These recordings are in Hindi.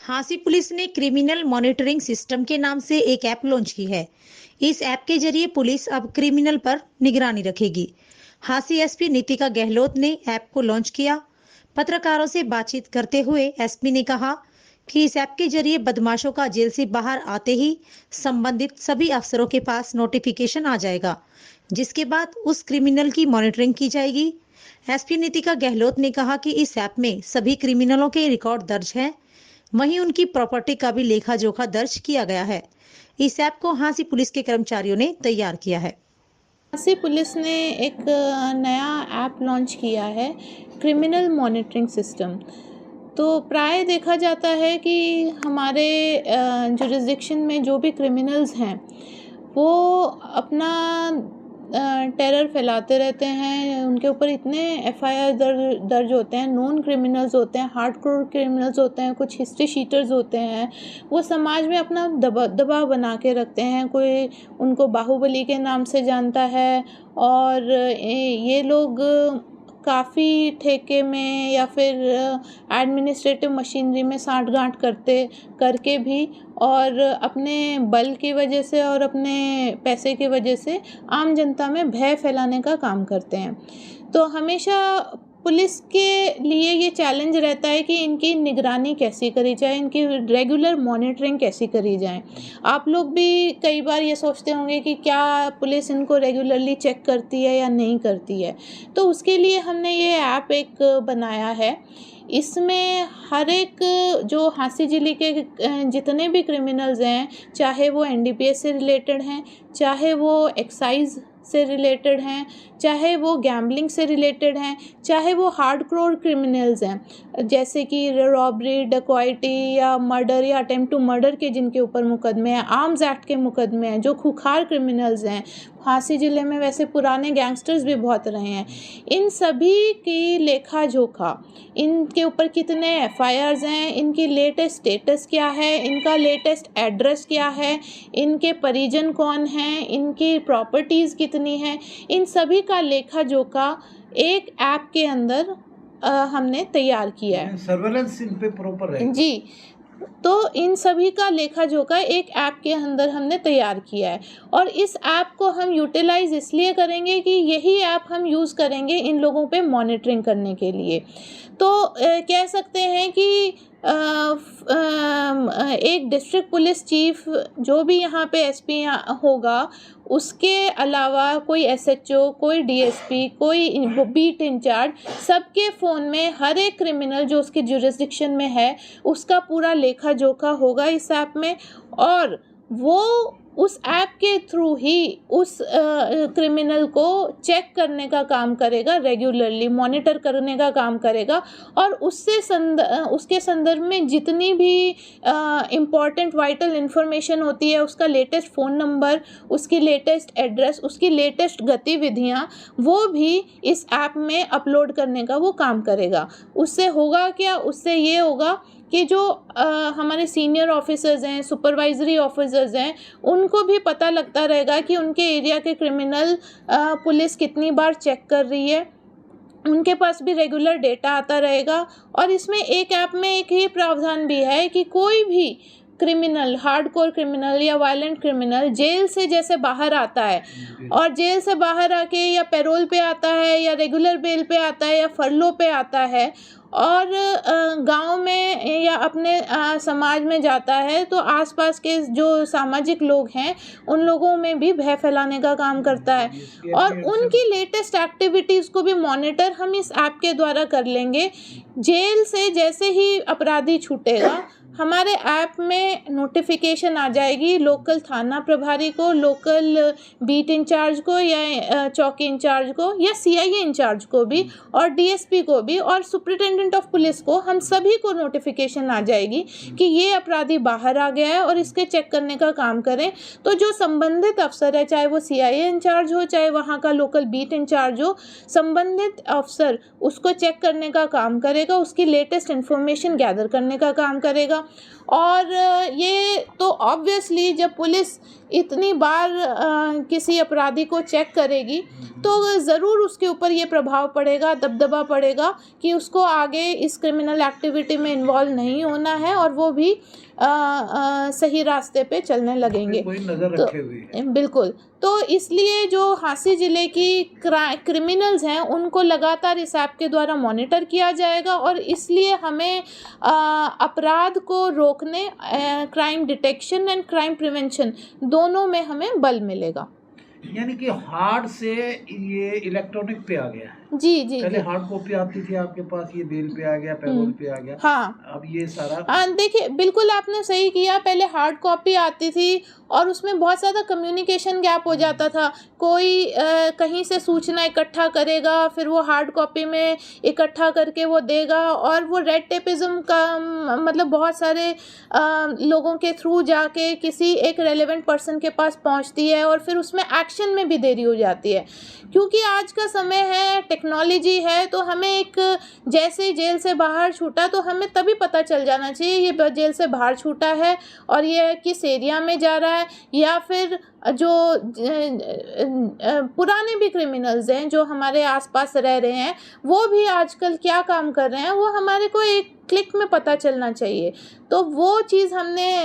हांसी पुलिस ने क्रिमिनल मॉनिटरिंग सिस्टम के नाम से एक ऐप लॉन्च की है। इस ऐप के जरिए पुलिस अब क्रिमिनल पर निगरानी रखेगी। हांसी एसपी नीतिका गहलोत ने ऐप को लॉन्च किया। पत्रकारों से बातचीत करते हुए एसपी ने कहा कि इस ऐप के जरिए बदमाशों का जेल से बाहर आते ही संबंधित सभी अफसरों के पास नोटिफिकेशन आ जाएगा, जिसके बाद उस क्रिमिनल की मॉनिटरिंग की जाएगी। एसपी नीतिका गहलोत ने कहा कि इस ऐप में सभी क्रिमिनलों के रिकॉर्ड दर्ज हैं, वहीं उनकी प्रॉपर्टी का भी लेखा जोखा दर्ज किया गया है। इस ऐप को हांसी पुलिस के कर्मचारियों ने तैयार किया है। हांसी पुलिस ने एक नया ऐप लॉन्च किया है, क्रिमिनल मॉनिटरिंग सिस्टम। तो प्राय देखा जाता है कि हमारे जुरिस्डिक्शन में जो भी क्रिमिनल्स हैं वो अपना टेरर फैलाते रहते हैं। उनके ऊपर इतने एफआईआर दर्ज होते हैं, नॉन क्रिमिनल्स होते हैं, हार्डकोर क्रिमिनल्स होते हैं, कुछ हिस्ट्री शीटर्स होते हैं। वो समाज में अपना दबाव बना के रखते हैं। कोई उनको बाहुबली के नाम से जानता है और ये लोग काफ़ी ठेके में या फिर एडमिनिस्ट्रेटिव मशीनरी में साठ-गांठ करके भी और अपने बल की वजह से और अपने पैसे की वजह से आम जनता में भय फैलाने का काम करते हैं। तो हमेशा पुलिस के लिए ये चैलेंज रहता है कि इनकी निगरानी कैसे करी जाए, इनकी रेगुलर मॉनिटरिंग कैसे करी जाए। आप लोग भी कई बार ये सोचते होंगे कि क्या पुलिस इनको रेगुलरली चेक करती है या नहीं करती है। तो उसके लिए हमने ये ऐप एक बनाया है। इसमें हर एक जो हांसी जिले के जितने भी क्रिमिनल्स हैं, चाहे वो एनडीपीएस से रिलेटेड हैं, चाहे वो एक्साइज से रिलेटेड हैं, चाहे वो गैम्बलिंग से रिलेटेड हैं, चाहे वो हार्डकोर क्रिमिनल्स हैं, जैसे कि रॉबरी, डकैती या मर्डर या अटेम्प्ट टू मर्डर के जिनके ऊपर मुकदमे हैं, आर्म्स एक्ट के मुकदमे हैं, जो खूंखार क्रिमिनल्स हैं। हांसी ज़िले में वैसे पुराने गैंगस्टर्स भी बहुत रहे हैं। इन सभी की लेखा जोखा, इनके ऊपर कितने एफआईआर्स हैं, इनकी लेटेस्ट स्टेटस क्या है, इनका लेटेस्ट एड्रेस क्या है, इनके परिजन कौन हैं, इनकी प्रॉपर्टीज़ कितनी हैं, इन सभी का लेखा जोखा एक ऐप के अंदर हमने तैयार किया है। सर्वेलेंस इन पे प्रॉपर है जी। तो इन सभी का लेखा जोखा एक ऐप के अंदर हमने तैयार किया है और इस ऐप को हम यूटिलाइज इसलिए करेंगे कि यही ऐप हम यूज़ करेंगे इन लोगों पे मॉनिटरिंग करने के लिए। तो कह सकते हैं कि एक डिस्ट्रिक्ट पुलिस चीफ जो भी यहाँ पे एसपी होगा, उसके अलावा कोई एसएचओ, कोई डीएसपी, कोई बीट इंचार्ज, सबके फ़ोन में हर एक क्रिमिनल जो उसके जुरिस्डिक्शन में है उसका पूरा लेखा जोखा होगा इस ऐप में और वो उस ऐप के थ्रू ही उस क्रिमिनल को चेक करने का काम करेगा, रेगुलरली मॉनिटर करने का काम करेगा और उसके संदर्भ में जितनी भी इम्पॉर्टेंट वाइटल इन्फॉर्मेशन होती है, उसका लेटेस्ट फ़ोन नंबर, उसकी लेटेस्ट एड्रेस, उसकी लेटेस्ट गतिविधियाँ, वो भी इस ऐप में अपलोड करने का वो काम करेगा। उससे होगा क्या? उससे ये होगा कि जो हमारे सीनियर ऑफिसर्स हैं, सुपरवाइजरी ऑफिसर्स हैं, उनको भी पता लगता रहेगा कि उनके एरिया के क्रिमिनल पुलिस कितनी बार चेक कर रही है। उनके पास भी रेगुलर डेटा आता रहेगा और इसमें एक ऐप में एक ही प्रावधान भी है कि कोई भी क्रिमिनल, हार्डकोर क्रिमिनल या वायलेंट क्रिमिनल जेल से जैसे बाहर आता है और जेल से बाहर आके या पैरोल पे आता है या रेगुलर बेल पे आता है या फरलो पे आता है और गांव में या अपने समाज में जाता है, तो आसपास के जो सामाजिक लोग हैं उन लोगों में भी भय फैलाने का काम करता है और उनकी लेटेस्ट एक्टिविटीज़ को भी मॉनिटर हम इस ऐप के द्वारा कर लेंगे। जेल से जैसे ही अपराधी छूटेगा, हमारे ऐप में नोटिफिकेशन आ जाएगी लोकल थाना प्रभारी को, लोकल बीट इंचार्ज को या चौकी इंचार्ज को या सीआईए इंचार्ज को भी और डीएसपी को भी और सुपरिटेंडेंट ऑफ पुलिस को, हम सभी को नोटिफिकेशन आ जाएगी कि ये अपराधी बाहर आ गया है और इसके चेक करने का काम करें। तो जो संबंधित अफसर है, चाहे वो सीआईए इंचार्ज हो, चाहे वहाँ का लोकल बीट इंचार्ज हो, संबंधित अफसर उसको चेक करने का काम करेगा, उसकी लेटेस्ट इन्फॉर्मेशन गैदर करने का काम करेगा और ये तो ऑब्वियसली जब पुलिस इतनी बार किसी अपराधी को चेक करेगी तो ज़रूर उसके ऊपर ये प्रभाव पड़ेगा, दबदबा पड़ेगा कि उसको आगे इस क्रिमिनल एक्टिविटी में इन्वॉल्व नहीं होना है और वो भी सही रास्ते पे चलने लगेंगे। कोई नजर रखे हुए है। बिल्कुल। तो इसलिए जो हांसी ज़िले की क्रिमिनल्स हैं उनको लगातार इस ऐप के द्वारा मॉनिटर किया जाएगा और इसलिए हमें अपराध को रोकने, crime detection and crime prevention दोनों में हमें बल मिलेगा। यानी कि हार्ड से ये इलेक्ट्रॉनिक पे आ गया है। जी जी पहले जी। हार्ड कॉपी आती थी आपके पास, ये बेल पे आ गया, पैरोल पे आ गया। हाँ अब ये सारा देखिए, बिल्कुल आपने सही किया। पहले हार्ड कॉपी आती थी और उसमें बहुत ज़्यादा कम्युनिकेशन गैप हो जाता था। कोई कहीं से सूचना इकट्ठा करेगा, फिर वो हार्ड कॉपी में इकट्ठा करके वो देगा और वो रेड टेपिज्म का मतलब बहुत सारे लोगों के थ्रू जाके किसी एक रेलेवेंट पर्सन के पास पहुंचती है और फिर उसमें एक्शन में भी देरी हो जाती है। क्योंकि आज का समय है, टेक्नोलॉजी है, तो हमें एक जैसे ही जेल से बाहर छूटा तो हमें तभी पता चल जाना चाहिए ये जेल से बाहर छूटा है और ये किस एरिया में जा रहा है, या फिर जो पुराने भी क्रिमिनल्स हैं जो हमारे आसपास रह रहे हैं वो भी आजकल क्या काम कर रहे हैं वो हमारे को एक क्लिक में पता चलना चाहिए। तो वो चीज़ हमने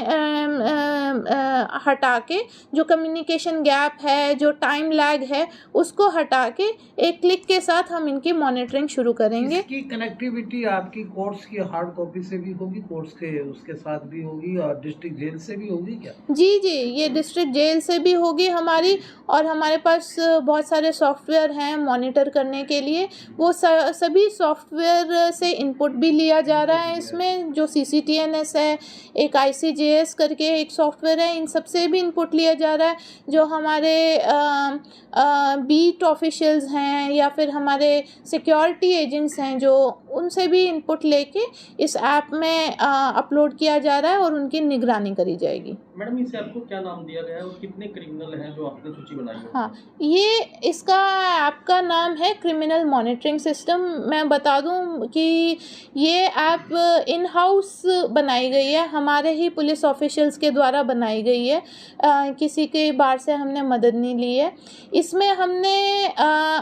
हटा के, जो कम्युनिकेशन गैप है, जो टाइम लैग है, उसको हटा के एक क्लिक के साथ हम इनकी मॉनिटरिंग शुरू करेंगे। इसकी कनेक्टिविटी आपकी कोर्ट्स की हार्ड कॉपी से भी होगी, कोर्ट्स के उसके साथ भी होगी और डिस्ट्रिक्ट जेल से भी होगी क्या? जी जी, ये डिस्ट्रिक्ट जेल से भी होगी हमारी, और हमारे पास बहुत सारे सॉफ्टवेयर हैं मॉनिटर करने के लिए। वो सभी सॉफ्टवेयर से इनपुट भी लिया जा रहा है इसमें, जो CCTNS है, एक ICJS करके एक सॉफ्टवेयर है, इन सब से भी इनपुट लिया जा रहा है। जो हमारे बीट ऑफिशियल्स हैं या फिर हमारे सिक्योरिटी एजेंट्स हैं जो, उनसे भी इनपुट लेके इस ऐप में अपलोड किया जा रहा है और उनकी निगरानी करी जाएगी। मैडम, इस ऐप को क्या नाम दिया गया है और कितने क्रिमिनल हैं जो आपने सूची बनाई है? हाँ, ये इसका ऐप का नाम है क्रिमिनल मॉनिटरिंग सिस्टम। मैं बता दूं कि ये ऐप इन हाउस बनाई गई है, हमारे ही पुलिस ऑफिशियल्स के द्वारा बनाई गई है, किसी के बाहर से हमने मदद नहीं ली है। इसमें हमने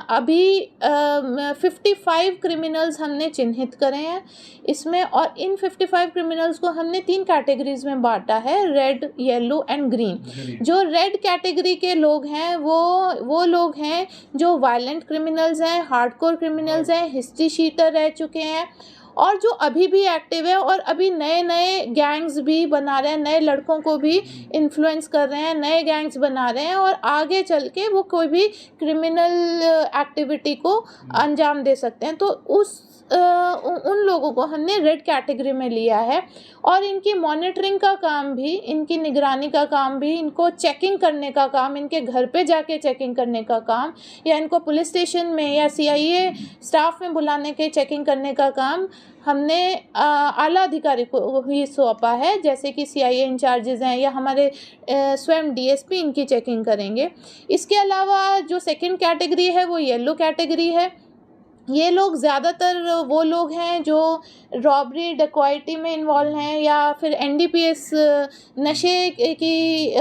अभी 55 क्रिमिनल्स हमने चिन्हित करे हैं इसमें, और इन 55 क्रिमिनल्स को हमने 3 कैटेगरीज में बांटा है, रेड, येलो एंड ग्रीन। जो रेड कैटेगरी के लोग हैं वो लोग हैं जो वायलेंट क्रिमिनल्स हैं, हार्डकोर क्रिमिनल्स हैं, हिस्ट्री शीटर रह चुके हैं, और जो अभी भी एक्टिव है और अभी नए नए गैंग्स भी बना रहे हैं, नए लड़कों को भी इन्फ्लुएंस कर रहे हैं, नए गैंग्स बना रहे हैं और आगे चल के वो कोई भी क्रिमिनल एक्टिविटी को अंजाम दे सकते हैं। तो उन लोगों को हमने रेड कैटेगरी में लिया है और इनकी मॉनिटरिंग का काम भी, इनकी निगरानी का काम भी, इनको चेकिंग करने का काम, इनके घर पे जाके चेकिंग करने का काम, या इनको पुलिस स्टेशन में या CIA स्टाफ में बुलाने के चेकिंग करने का काम हमने आला अधिकारी को ही सौंपा है, जैसे कि CIA इंचार्जेस हैं या हमारे स्वयं DSP इनकी चेकिंग करेंगे। इसके अलावा जो सेकंड कैटेगरी है वो येलो कैटेगरी है। ये लोग ज़्यादातर वो लोग हैं जो रॉबरी, डकैती में इन्वॉल्व हैं या फिर NDPS नशे की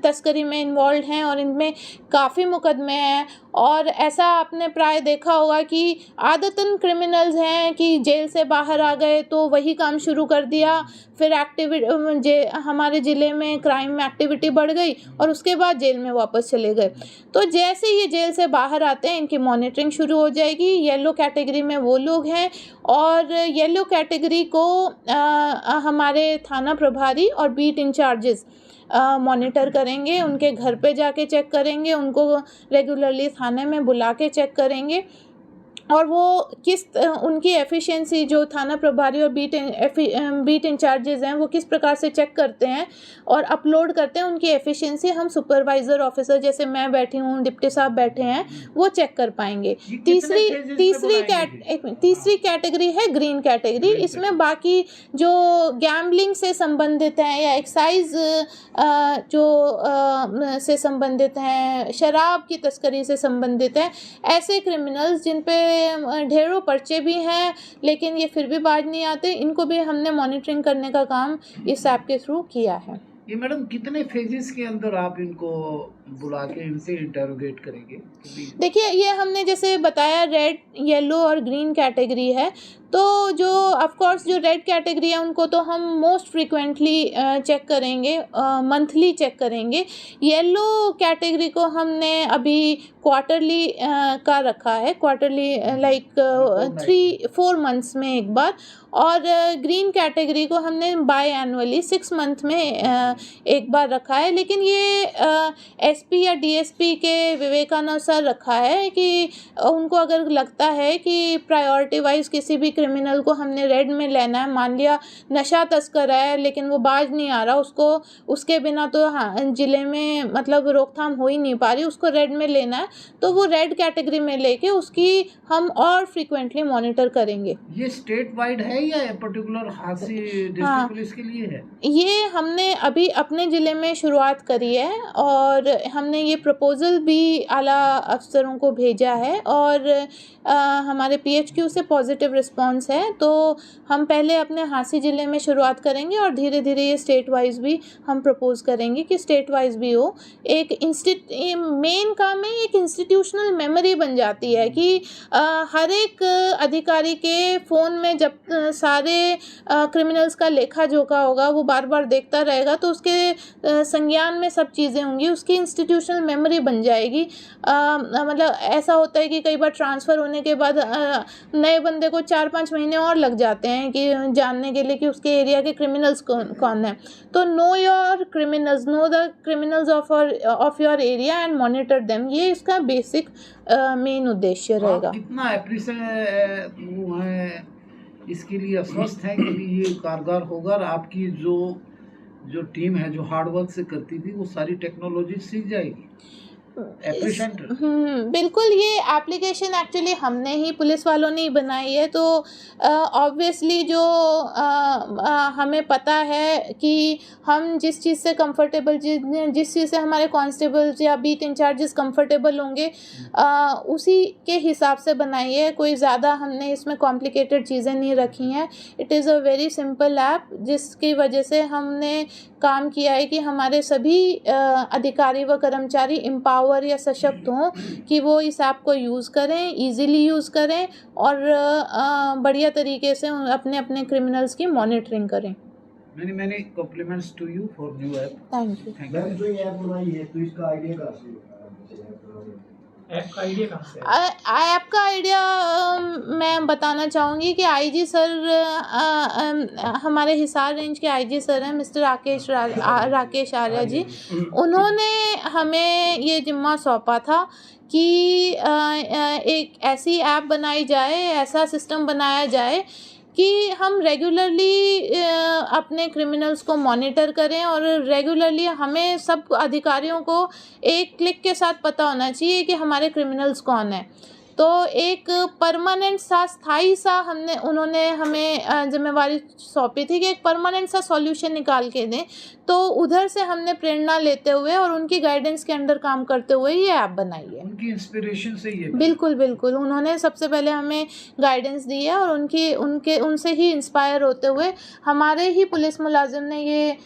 तस्करी में इन्वॉल्व हैं और इनमें काफ़ी मुकदमे हैं। और ऐसा आपने प्राय देखा होगा कि आदतन क्रिमिनल्स हैं कि जेल से बाहर आ गए तो वही काम शुरू कर दिया, फिर हमारे ज़िले में क्राइम एक्टिविटी बढ़ गई और उसके बाद जेल में वापस चले गए। तो जैसे ये जेल से बाहर आते हैं इनकी मॉनिटरिंग शुरू हो जाएगी। येलो कैटेगरी में वो लोग हैं और येलो कैटेगरी को हमारे थाना प्रभारी और बीट इंचार्जेस मॉनिटर करेंगे, उनके घर पे जाके चेक करेंगे, उनको रेगुलरली थाने में बुला के चेक करेंगे और वो उनकी एफिशिएंसी, जो थाना प्रभारी और बीट इंचार्जेस हैं वो किस प्रकार से चेक करते हैं और अपलोड करते हैं, उनकी एफिशिएंसी हम सुपरवाइज़र ऑफिसर जैसे मैं बैठी हूँ, डिप्टी साहब बैठे हैं, वो चेक कर पाएंगे। तीसरी कैटेगरी है ग्रीन कैटेगरी। इसमें बाकी जो गैम्बलिंग से संबंधित हैं या एक्साइज से संबंधित हैं, शराब की तस्करी से संबंधित हैं, ऐसे क्रिमिनल्स जिन पे ढेरों पर्चे भी हैं, लेकिन ये फिर भी बाज नहीं आते। इनको भी हमने मॉनिटरिंग करने का काम इस ऐप के थ्रू किया है। ये मैडम कितने फेजेस के अंदर आप इनको बुला के इनसे इंटरोगेट करेंगे? देखिए, ये हमने जैसे बताया रेड, येलो और ग्रीन कैटेगरी है। तो जो ऑफ कोर्स जो रेड कैटेगरी है उनको तो हम मोस्ट फ्रीक्वेंटली चेक करेंगे, मंथली चेक करेंगे। येलो कैटेगरी को हमने अभी क्वार्टरली का रखा है, क्वार्टरली लाइक 3-4 मंथ्स में एक बार। और ग्रीन कैटेगरी को हमने बाय एनुअली 6 मंथ में एक बार रखा है। लेकिन ये एसपी या डीएसपी के विवेकानुसार रखा है कि उनको अगर लगता है कि प्रायोरिटी वाइज किसी भी क्रिमिनल को हमने रेड में लेना है, मान लिया नशा तस्कर है लेकिन वो बाज नहीं आ रहा, उसको उसके बिना तो हाँ ज़िले में मतलब रोकथाम हो ही नहीं पा रही, उसको रेड में लेना है, तो वो रेड कैटेगरी में लेके उसकी हम और फ्रीक्वेंटली मॉनिटर करेंगे। ये स्टेट वाइड है या पर्टिकुलर हांसी डिस्ट्रिक्ट हाँ, पुलिस के लिए है? ये हमने अभी अपने ज़िले में शुरुआत करी है और हमने ये प्रपोज़ल भी आला अफसरों को भेजा है और हमारे पीएचक्यू से पॉजिटिव रिस्पांस है। तो हम पहले अपने हांसी ज़िले में शुरुआत करेंगे और धीरे धीरे ये स्टेट वाइज भी हम प्रपोज करेंगे कि स्टेट वाइज भी हो। एक मेन काम में एक इंस्टीट्यूशनल मेमोरी बन जाती है कि हर एक अधिकारी के फ़ोन में जब सारे क्रिमिनल्स का लेखा जोखा होगा, वो बार बार देखता रहेगा, तो उसके संज्ञान में सब चीज़ें होंगी, उसकी इंस्टीट्यूशनल मेमोरी बन जाएगी। मतलब ऐसा होता है कि कई बार ट्रांसफ़र होने के बाद नए बंदे को 4-5 महीने और लग जाते हैं कि जानने के लिए कि उसके एरिया के क्रिमिनल्स कौन है। तो know your criminals, know the criminals of your area and monitor them, ये इसका बेसिक मेन उद्देश्य रहेगा। कितना एप्रिशिएट वो है इसके लिए आश्वस्त है कि ये कारगर होगा और आपकी जो टीम है जो हार्ड वर्क से करती थी वो सारी टेक्नोलॉजी सीख जाएगी? बिल्कुल, ये एप्लीकेशन एक्चुअली हमने ही पुलिस वालों ने ही बनाई है। तो ऑब्वियसली जो हमें पता है कि हम जिस चीज़ से कंफर्टेबल, जिस चीज़ से हमारे कांस्टेबल्स या बीट इंचार्जेस कंफर्टेबल होंगे, उसी के हिसाब से बनाई है। कोई ज़्यादा हमने इसमें कॉम्प्लिकेटेड चीज़ें नहीं रखी हैं। It is a very simple app, जिसकी वजह से हमने काम किया है कि हमारे सभी अधिकारी व कर्मचारी एम्पावर या सशक्त हों कि वो इस ऐप को यूज़ करें, इजीली यूज़ करें और बढ़िया तरीके से अपने अपने क्रिमिनल्स की मॉनिटरिंग करें। Many compliments to you for new app. Thank you. Ma'am जो ये ऐप बनाई है तो इसका आइडिया कहाँ से? ऐप का आइडिया कहाँ से? ऐप का आइडिया मैं बताना चाहूँगी कि आईजी सर, हमारे हिसार रेंज के आईजी सर हैं मिस्टर राकेश आर्या जी, उन्होंने हमें ये जिम्मा सौंपा था कि एक ऐसी ऐप बनाई जाए, ऐसा सिस्टम बनाया जाए कि हम रेगुलरली अपने क्रिमिनल्स को मॉनिटर करें और रेगुलरली हमें सब अधिकारियों को एक क्लिक के साथ पता होना चाहिए कि हमारे क्रिमिनल्स कौन है। तो एक परमानेंट सा, स्थायी सा उन्होंने हमें जिम्मेवारी सौंपी थी कि एक परमानेंट सा सॉल्यूशन निकाल के दें। तो उधर से हमने प्रेरणा लेते हुए और उनकी गाइडेंस के अंडर काम करते हुए ये ऐप बनाई है। उनकी इंस्पिरेशन से ये? बिल्कुल बिल्कुल, उन्होंने सबसे पहले हमें गाइडेंस दी है और उनसे ही इंस्पायर होते हुए हमारे ही पुलिस मुलाजिम ने, ये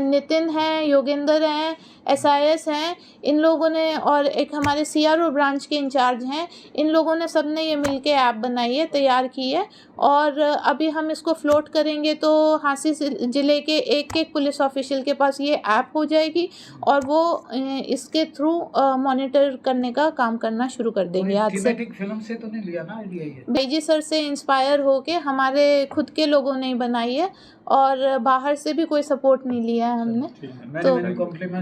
नितिन हैं, योगेंद्र हैं, SIS हैं, इन लोगों ने, और एक हमारे CRO ब्रांच के इंचार्ज हैं, इन लोगों ने सबने ये मिलके ऐप बनाई है, तैयार की है। और अभी हम इसको फ्लोट करेंगे तो हांसी ज़िले के एक पुलिस ऑफिशियल के पास ये ऐप हो जाएगी और वो इसके थ्रू मॉनिटर करने का काम करना शुरू कर देंगे आज से। फिल्म से तो नहीं लिया ना आइडिया ये? बेजी सर से इंस्पायर होके हमारे खुद के लोगों ने बनाई है और बाहर से भी कोई सपोर्ट नहीं लिया है हमने। तो